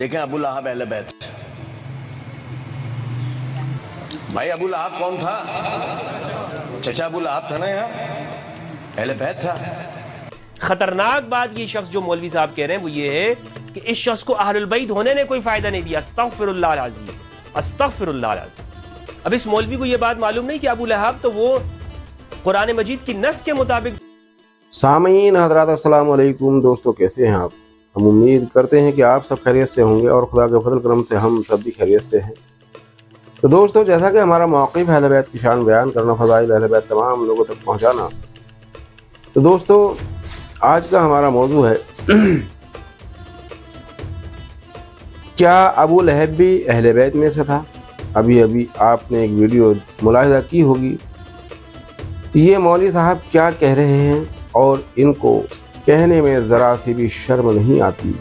دیکھیں ابو لہب اہل بیت. بھائی ابو لہب کون تھا؟ چچا ابو لہب تھا نا، یہاں اہل بیت تھا. خطرناک بات یہ شخص جو مولوی صاحب کہہ رہے ہیں وہ یہ ہے کہ اس شخص کو اہل البیت ہونے نے کوئی فائدہ نہیں دیا. استغفر اللہ العظیم، استغفر اللہ العظیم. اب اس مولوی کو یہ بات معلوم نہیں کہ ابو لہب تو وہ قرآن مجید کی نص کے مطابق. سامعین حضرات السلام علیکم. دوستو کیسے ہیں آپ؟ ہم امید کرتے ہیں کہ آپ سب خیریت سے ہوں گے اور خدا کے فضل کرم سے ہم سب بھی خیریت سے ہیں. تو دوستو جیسا کہ ہمارا موقف اہل بیت کی شان بیان کرنا، فضائل اہل بیت تمام لوگوں تک پہنچانا، تو دوستو آج کا ہمارا موضوع ہے کیا ابو لہب بھی اہل بیت میں سے تھا؟ ابھی آپ نے ایک ویڈیو ملاحظہ کی ہوگی. یہ مولوی صاحب کیا کہہ رہے ہیں اور ان کو کہنے میں ذرا سی بھی شرم نہیں آتی.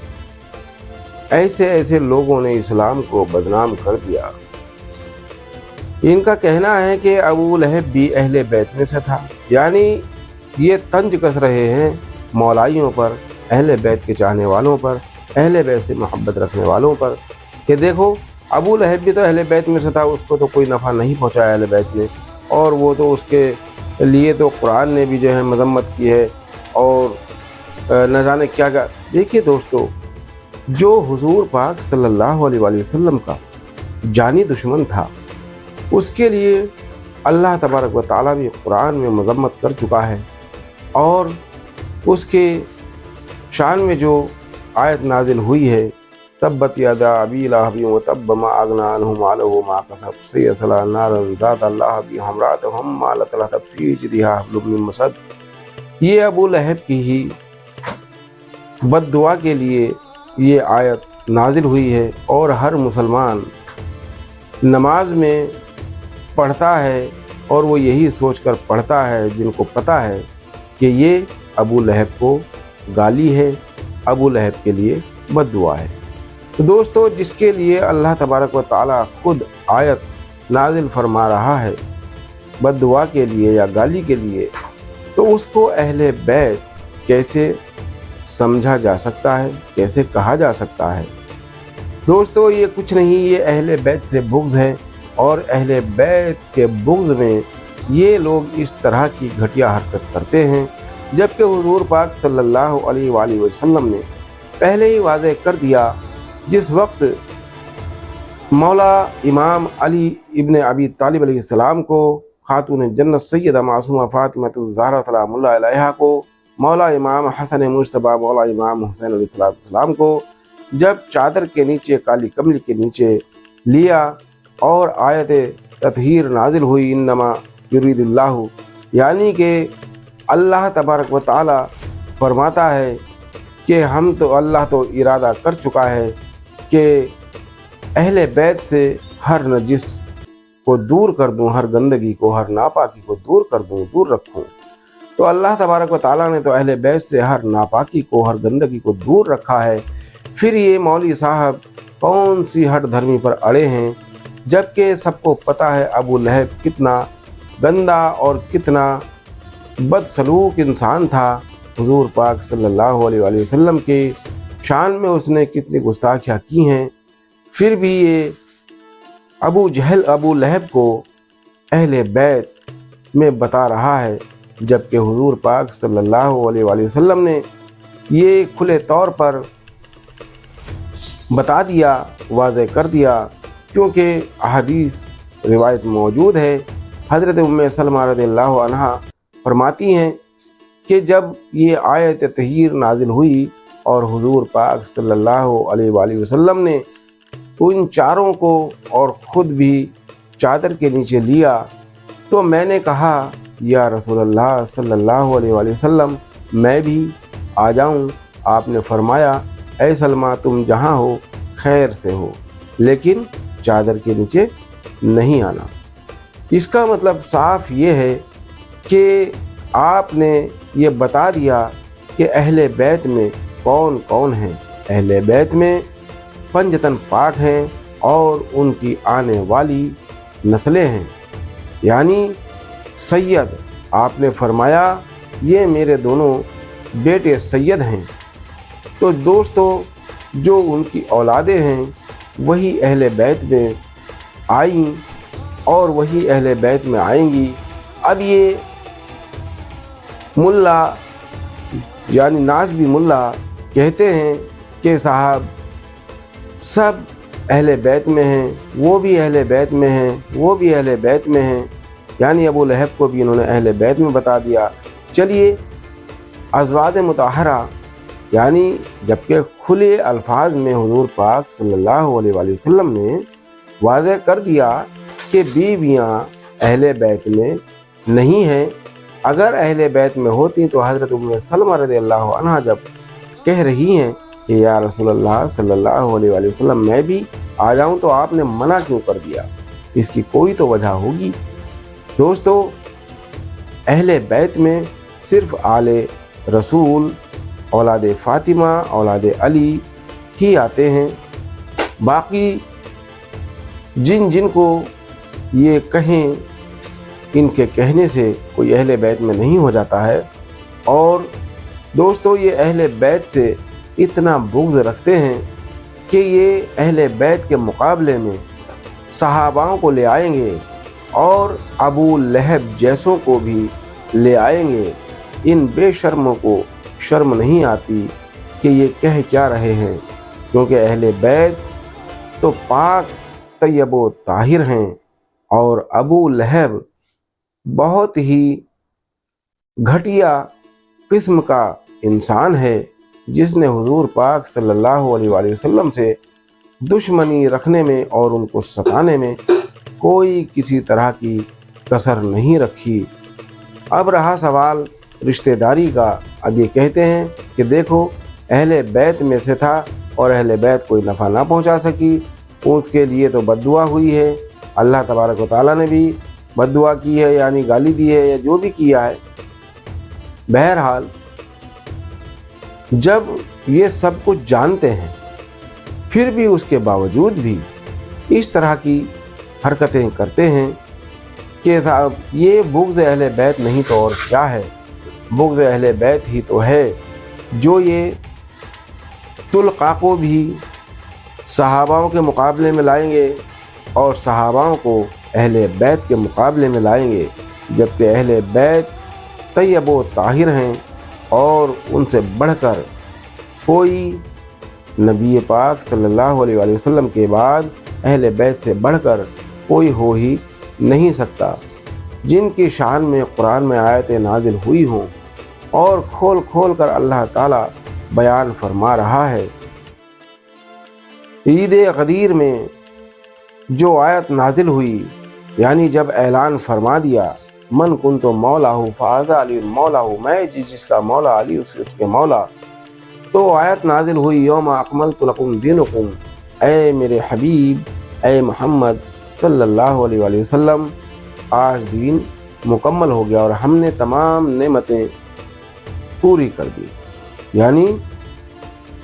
ایسے لوگوں نے اسلام کو بدنام کر دیا. ان کا کہنا ہے کہ ابو لہب بھی اہل بیت میں سے تھا، یعنی یہ طنز کس رہے ہیں مولائیوں پر، اہل بیت کے چاہنے والوں پر، اہل بیت سے محبت رکھنے والوں پر، کہ دیکھو ابو لہب بھی تو اہل بیت میں سے تھا، اس کو تو کوئی نفع نہیں پہنچایا اہل بیت نے، اور وہ تو اس کے لیے تو قرآن نے بھی جو ہے مذمت کی ہے اور نہ جانے کیا کیا. دیکھیے دوستو، جو حضور پاک صلی اللہ علیہ وآلہ وسلم کا جانی دشمن تھا، اس کے لیے اللہ تبارک و تعالیٰ بھی قرآن میں مذمت کر چکا ہے، اور اس کے شان میں جو آیت نازل ہوئی ہے تبت یدا ابی لہب وتب ما اغنی عنہ مالہ ما کسب سیصلی نارا ذات لہب وامرأتہ حمالۃ الحطب فی جیدہا حبل من مسد، یہ ابو لہب کی ہی بد دعا کے لیے یہ آیت نازل ہوئی ہے. اور ہر مسلمان نماز میں پڑھتا ہے اور وہ یہی سوچ کر پڑھتا ہے، جن کو پتہ ہے کہ یہ ابو لہب کو گالی ہے، ابو لہب کے لیے بد دعا ہے. تو دوستو جس کے لیے اللہ تبارک و تعالیٰ خود آیت نازل فرما رہا ہے بد دعا کے لیے یا گالی کے لیے، تو اس کو اہل بیت کیسے سمجھا جا سکتا ہے، کیسے کہا جا سکتا ہے؟ دوستو یہ کچھ نہیں، یہ اہل بیت سے بغض ہے، اور اہل بیت کے بغض میں یہ لوگ اس طرح کی گھٹیا حرکت کرتے ہیں، جبکہ حضور پاک صلی اللہ علیہ وآلہ وسلم نے پہلے ہی واضح کر دیا. جس وقت مولا امام علی ابن ابی طالب علیہ السلام کو، خاتون جنت سیدہ معصومہ فاطمہ الزہرا سلام اللہ علیہا کو، مولا امام حسن مجتبیٰ مولا امام حسین علیہ السلام کو جب چادر کے نیچے، کالی کملی کے نیچے لیا اور آیت تطہیر نازل ہوئی، انما یرید اللہ، یعنی کہ اللہ تبارک و تعالی فرماتا ہے کہ اللہ تو ارادہ کر چکا ہے کہ اہل بیت سے ہر نجس کو دور کر دوں، ہر گندگی کو، ہر ناپاکی کو دور کر دوں، دور رکھوں. تو اللہ تبارک و تعالیٰ نے تو اہل بیت سے ہر ناپاکی کو، ہر گندگی کو دور رکھا ہے. پھر یہ مولوی صاحب کون سی ہٹ دھرمی پر اڑے ہیں، جبکہ سب کو پتہ ہے ابو لہب کتنا گندا اور کتنا بدسلوک انسان تھا. حضور پاک صلی اللہ علیہ وآلہ وسلم کے شان میں اس نے کتنی گستاخیاں کی ہیں. پھر بھی یہ ابو جہل ابو لہب کو اہل بیت میں بتا رہا ہے، جبکہ حضور پاک صلی اللہ علیہ وآلہ وسلم نے یہ کھلے طور پر بتا دیا، واضح کر دیا، کیونکہ احادیث روایت موجود ہے. حضرت ام سلمہ رضی اللہ عنہا فرماتی ہیں کہ جب یہ آیت تطہیر نازل ہوئی اور حضور پاک صلی اللہ علیہ وآلہ وسلم نے ان چاروں کو اور خود بھی چادر کے نیچے لیا، تو میں نے کہا یا رسول اللہ صلی اللہ علیہ وآلہ وسلم میں بھی آ جاؤں. آپ نے فرمایا اے سلمہ تم جہاں ہو خیر سے ہو، لیکن چادر کے نیچے نہیں آنا. اس کا مطلب صاف یہ ہے کہ آپ نے یہ بتا دیا کہ اہل بیت میں کون کون ہیں. اہل بیت میں پنجتن پاک ہیں اور ان کی آنے والی نسلیں ہیں، یعنی سید. آپ نے فرمایا یہ میرے دونوں بیٹے سید ہیں. تو دوستو जो उनकी औलादें हैं वही अहले बैत में आईं और वही अहले बैत में आएंगी। अब ये मुल्ला यानी नाज़बी मुल्ला कहते हैं कि साहब सब अहले बैत में हैं, वो भी अहले बैत में हैं, वो भी अहले बैत में हैं, यानी अबू लहब को भी इन्होंने अहले बैत में बता दिया। चलिए अज़वाज मुताहरा यानी जबकि खुले अल्फाज में हुज़ूर पाक सल्लल्लाहु अलैहि वसल्लम ने वाज़ेह कर दिया कि बीवियाँ अहले बैत में नहीं हैं। अगर अहले बैत में होती तो हज़रत उम्मे सलमा रज़ियल्लाहु अन्हा जब कह रही हैं कि या रसूलल्लाह सल्लल्लाहु अलैहि वसल्लम मैं भी आ जाऊं तो आपने मना क्यों कर दिया, इसकी कोई तो वजह होगी। दोस्तों अहले बैत में सिर्फ आले रसूल, औलाद फ़ातिमा, औलाद अली ही आते हैं। बाकी जिन जिन को ये कहें इनके कहने से कोई अहले बैत में नहीं हो जाता है। और दोस्तों ये अहले बैत से इतना बुग़्ज़ रखते हैं कि ये अहले बैत के मुकाबले में सहाबाओं को ले आएंगे और अबू लहब जैसों को भी ले आएंगे। इन बेशर्मों को शर्म नहीं आती कि ये कह क्या रहे हैं, क्योंकि अहले बैत तो पाक तय्यब व ताहिर हैं और अबू लहब बहुत ही घटिया किस्म का इंसान है जिसने हुजूर पाक सल्लल्लाहु अलैहि वसल्लम से दुश्मनी रखने में और उनको सताने में कोई किसी तरह की कसर नहीं रखी। अब रहा सवाल रिश्तेदारी का। अब ये कहते हैं कि देखो अहले बैत में से था और अहले बैत कोई नफ़ा ना पहुंचा सकी, उसके लिए तो बद्दुआ हुई है। अल्लाह तबारक व तआला ने भी बद्दुआ की है, यानी गाली दी है या जो भी किया है। बहरहाल जब ये सब कुछ जानते हैं फिर भी उसके बावजूद भी इस तरह की हरकतें करते हैं कि साहब ये बुग़्ज़ अहले बैत नहीं तो और क्या है, बुग़्ज़ अहले बैत ही तो है जो ये तुलक़ा को भी सहाबाओं के मुकाबले में लाएंगे और सहाबाओं को अहले बैत के मुकाबले में लाएंगे, जबकि अहले बैत तय्यब व ताहिर हैं और उनसे बढ़कर कोई नबी पाक सल्लल्लाहु अलैहि वसल्लम के बाद अहले बैत से बढ़कर कोई हो ही नहीं सकता, जिनकी शान में कुरान में आयतें नाजिल हुई हों और खोल खोल कर अल्लाह ताला बयान फरमा रहा है। ईद गदीर में जो आयत नाजिल हुई, यानी जब ऐलान फरमा दिया मन कुंतु मौलाहु फ़हाज़ा अली मौलाहु, मैं जिसका मौला अली उसके मौला, तो आयत नाजिल हुई यौमा अकमलतु लकुम दीनुकुम, ऐ मेरे हबीब ऐ मोहम्मद सल्लल्लाहु अलैहि वसल्लम आज दीन मुकम्मल हो गया और हमने तमाम नेमतें पूरी कर दी। यानी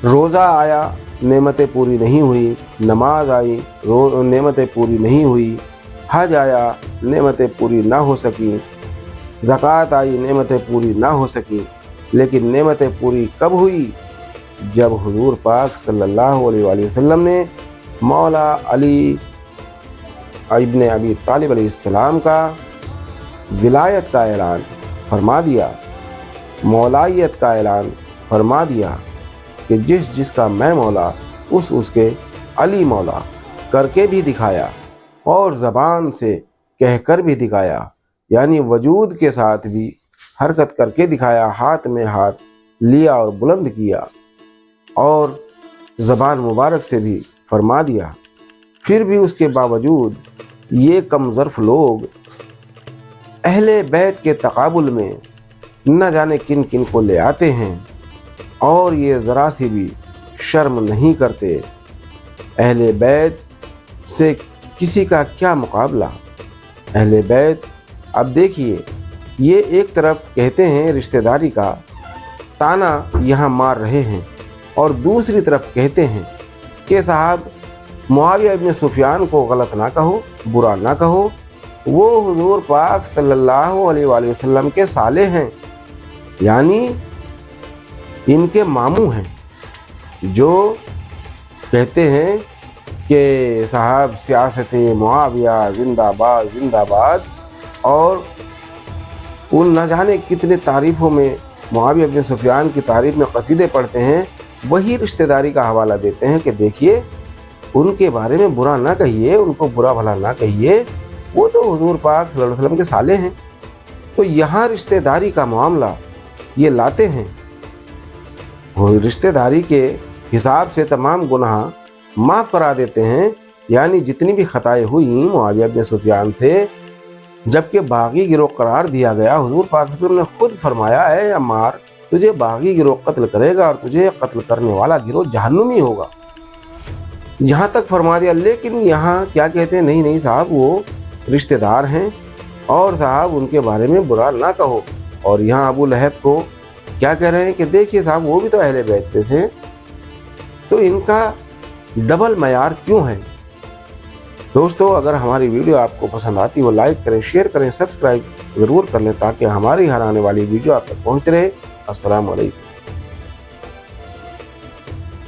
रोज़ा आया नेमतें पूरी नहीं हुई, नमाज आई नेमतें पूरी नहीं हुई, हज आया नेमतें पूरी ना हो सकी, ज़कात आई नेमतें पूरी ना हो सकी, लेकिन नेमतें पूरी कब हुई? जब हुजूर पाक सल्लल्लाहु अलैहि वसल्लम ने मौला अली इब्न अबी तालिब अलैहिस्सलाम का विलायत का ऐलान फरमा दिया, मौलायत का ऐलान फरमा दिया कि जिसका मैं मौला उसके अली मौला करके भी दिखाया और ज़बान से कहकर भी दिखाया, यानी वजूद के साथ भी हरकत करके दिखाया, हाथ में हाथ लिया और बुलंद किया और ज़बान मुबारक से भी फरमा दिया। फिर भी उसके बावजूद ये कम ज़र्फ़ लोग अहले बैत के तक़ाबुल में न जाने किन किन को ले आते हैं और ये ज़रा सी भी शर्म नहीं करते। अहले बैत से किसी का क्या मुकाबला, अहले बैत। अब देखिए ये एक तरफ कहते हैं रिश्तेदारी का ताना यहाँ मार रहे हैं और दूसरी तरफ कहते हैं कि साहब मुआविया इब्न सुफियान को गलत ना कहो, बुरा ना कहो, वो हुजूर पाक सल्लल्लाहु अलैहि वसल्लम के साले हैं, यानी इनके मामू हैं, जो कहते हैं कि साहब सियासत मुआविया जिंदाबाद जिंदाबाद, और उन न जाने कितने तारीफ़ों में मुआविया बिन सुफियान की तारीफ़ में कसीदे पढ़ते हैं, वही रिश्तेदारी का हवाला देते हैं कि देखिए उनके बारे में बुरा ना कहिए, उनको बुरा भला ना कहिए, वो तो हुजूर पाक सल्लल्लाहु अलैहि वसल्लम के साले हैं। तो यहाँ रिश्तेदारी का मामला ये लाते हैं, वो रिश्तेदारी के हिसाब से तमाम गुनाह माफ़ करा देते हैं। यानी जितनी भी खताएं हुई मुआविया बिन सुफियान से, जबकि बागी गिरोह करार दिया गया, हुजूर पाक सल्लल्लाहु अलैहि वसल्लम ने खुद फरमाया है अम्मार तुझे बागी गिरोह कत्ल करेगा और तुझे कत्ल करने वाला गिरोह जहन्नुमी होगा, यहाँ तक फरमा दिया। लेकिन यहाँ क्या कहते हैं, नहीं नहीं साहब वो रिश्तेदार हैं और साहब उनके बारे में बुरा ना कहो। और यहाँ अबू लहब को क्या कह रहे हैं कि देखिए साहब वो भी तो अहले बैत में से, तो इनका डबल मयार क्यों है। दोस्तों अगर हमारी वीडियो आपको पसंद आती हो लाइक करें, शेयर करें, सब्सक्राइब ज़रूर कर लें ताकि हमारी हर आने वाली वीडियो आप तक पहुँचती रहे। अस्सलाम वालेकुम।